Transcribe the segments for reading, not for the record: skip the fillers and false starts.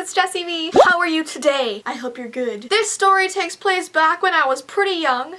it's Jessie V. How are you today? I hope you're good. This story takes place back when I was pretty young.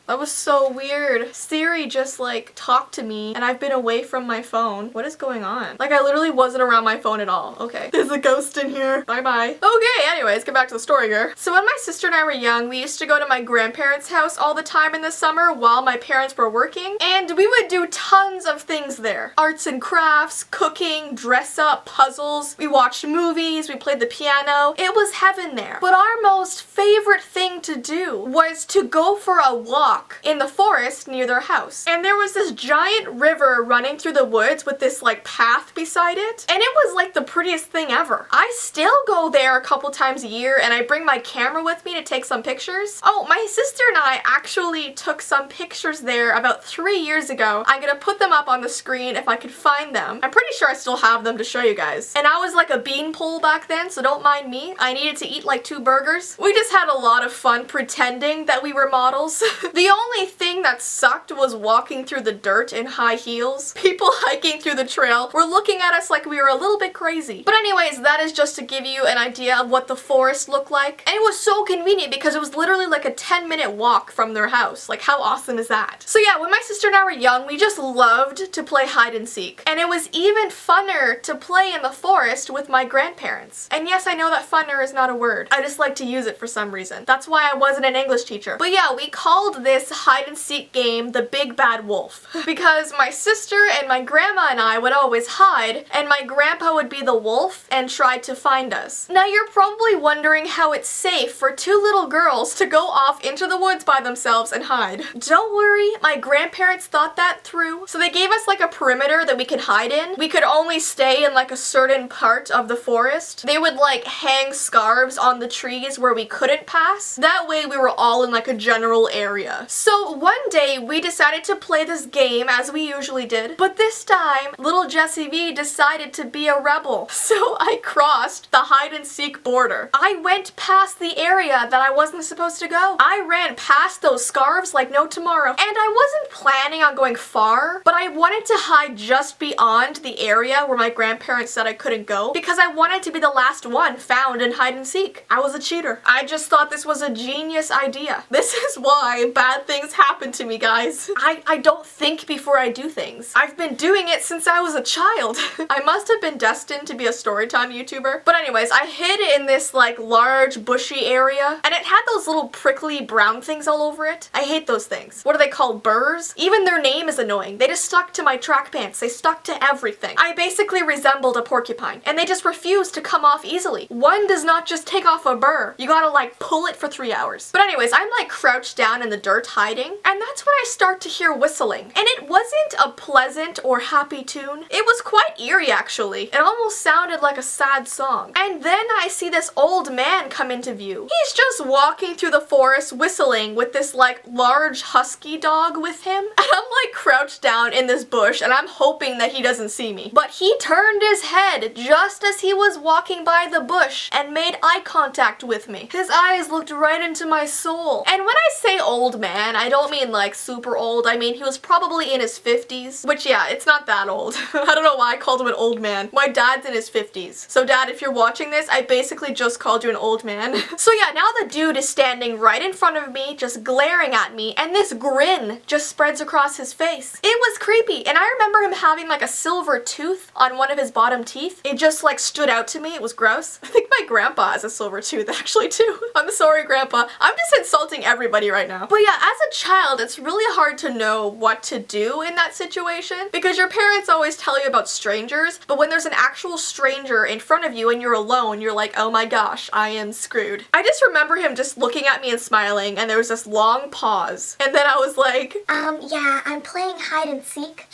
That was so weird. Siri just like talked to me and I've been away from my phone. What is going on? Like I literally wasn't around my phone at all. Okay. There's a ghost in here. Bye bye. Okay, anyways, get back to the story here. So when my sister and I were young, we used to go to my grandparents' house all the time in the summer while my parents were working, and we would do tons of things there. Arts and crafts, cooking, dress up, puzzles. We watched movies, we played the piano. It was heaven there. But our most favorite thing to do was to go for a walk in the forest near their house. And there was this giant river running through the woods with this like path beside it. And it was like the prettiest thing ever. I still go there a couple times a year and I bring my camera with me to take some pictures. Oh, my sister and I actually took some pictures there about 3 years ago. I'm gonna put them up on the screen if I could find them. I'm pretty sure I still have them to show you guys. And I was like a beanpole back then, so don't mind me. I needed to eat like 2 burgers. We just had a lot of fun pretending that we were models. The only thing that sucked was walking through the dirt in high heels. People hiking through the trail were looking at us like we were a little bit crazy. But anyways, that is just to give you an idea of what the forest looked like. And it was so convenient because it was literally like a 10-minute walk from their house. Like how awesome is that? So yeah, when my sister and I were young, we just loved to play hide and seek. And it was even funner to play in the forest with my grandparents. And yes, I know that funner is not a word. I just like to use it for some reason. That's why I wasn't an English teacher. But yeah, we called this hide and seek game the Big Bad Wolf because my sister and my grandma and I would always hide and my grandpa would be the wolf and try to find us. Now you're probably wondering how it's safe for 2 little girls to go off into the woods by themselves and hide. Don't worry, my grandparents thought that through. So they gave us like a perimeter that we could hide in. We could only stay in like a certain part of the forest. They would like hang scarves on the trees where we couldn't pass. That way we were all in like a general area. So one day we decided to play this game as we usually did, but this time little Jessie V decided to be a rebel. So I crossed the hide and seek border. I went past the area that I wasn't supposed to go. I ran past those scarves like no tomorrow. And I wasn't planning on going far, but I wanted to hide just beyond the area where my grandparents said I couldn't go because I wanted to be the last one found in hide and seek. I was a cheater. I just thought this was a genius idea. This is why bad things happen to me, guys. I don't think before I do things. I've been doing it since I was a child. I must have been destined to be a storytime YouTuber. But anyways, I hid in this like large bushy area and it had those little prickly brown things all over it. I hate those things. What are they called? Burrs? Even their name is annoying. They just stuck to my track pants. They stuck to everything. I basically resembled a porcupine and they just refused to come off easily. One does not just take off a burr. You gotta like pull it for 3 hours. But anyways, I'm like crouched down in the dirt hiding and that's when I start to hear whistling. And it wasn't a pleasant or happy tune. It was quite eerie actually. It almost sounded like a sad song. And then I see this old man come into view. He's just walking through the forest whistling with this like large husky dog with him. And I'm like crouched down in this bush and I'm hoping that he doesn't see me. But he turned his head just as he was walking by the bush and made eye contact with me. His eyes looked right into my soul. And when I say old man, I don't mean like super old. I mean he was probably in his 50s, which yeah, it's not that old. I don't know why I called him an old man. My dad's in his 50s. So dad, if you're watching this, I basically just called you an old man. So yeah, now the dude is standing right in front of me, just glaring at me, and this grin just spreads across his face. It was creepy, and I remember him having like a silver tooth on one of his bottom teeth. It just like stood out to me. It was gross. I think my grandpa has a silver tooth actually too. I'm sorry, grandpa. I'm just insulting everybody right now. But yeah, as a child, it's really hard to know what to do in that situation because your parents always tell you about strangers, but when there's an actual stranger in front of you and you're alone, you're like, oh my gosh, I am screwed. I just remember him just looking at me and smiling, and there was this long pause, and then I was like, yeah, I'm playing hide and seek.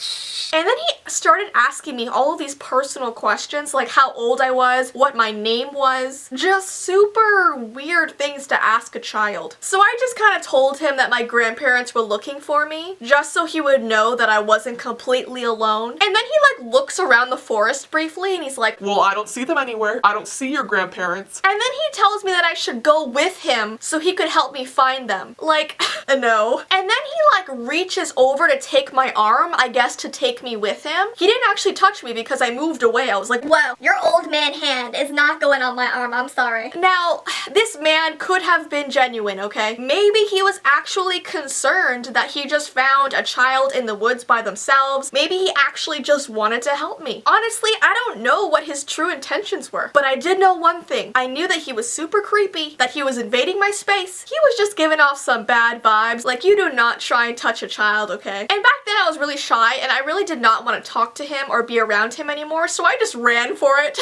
And then he started asking me all of these personal questions, like how old I was, what my name was, just super weird things to ask a child. So I just kind of told him that my grandparents were looking for me, just so he would know that I wasn't completely alone. And then he like looks around the forest briefly and he's like, well, I don't see them anywhere. I don't see your grandparents. And then he tells me that I should go with him so he could help me find them. Like, no. And then he like reaches over to take my arm, I guess to take me with him. He didn't actually touch me because I moved away. I was like, Whoa, your old man hand is not going on my arm, I'm sorry. now, this man could have been genuine, okay? Maybe he was actually concerned that he just found a child in the woods by themselves. Maybe he actually just wanted to help me. Honestly, I don't know what his true intentions were, but I did know one thing. I knew that he was super creepy, that he was invading my space. He was just giving off some bad vibes, like you do not try and touch a child, okay? And back then I was really shy and I really did not want to talk to him or be around him anymore, so I just ran for it.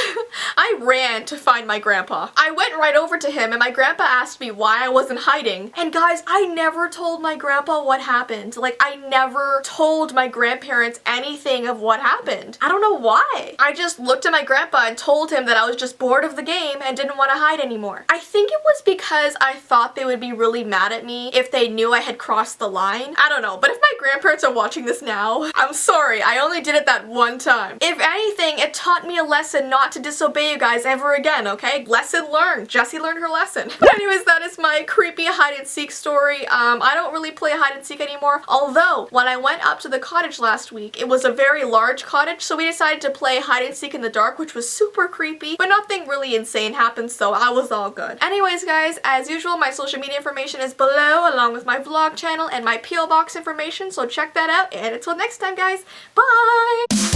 I ran to find my grandpa. I went right over to him and my grandpa asked me why I wasn't hiding. And guys, I never told my grandpa what happened. Like, I never told my grandparents anything of what happened. I don't know why. I just looked at my grandpa and told him that I was just bored of the game and didn't want to hide anymore. I think it was because I thought they would be really mad at me if they knew I had crossed the line. I don't know, but if my grandparents are watching this now, I'm sorry, I only did it that one time. If anything, it taught me a lesson not to disobey you guys ever again, okay? Lesson learned. Jessie learned her lesson. But anyways, that is my creepy hide and seek story. I don't really play hide and seek anymore, although when I went up to the cottage last week, it was a very large cottage, so we decided to play hide and seek in the dark, which was super creepy, but nothing really insane happened, so I was all good. Anyways, guys, as usual, my social media information is below, along with my vlog channel and my P.O. box information, so check that out, and until next time, guys, bye!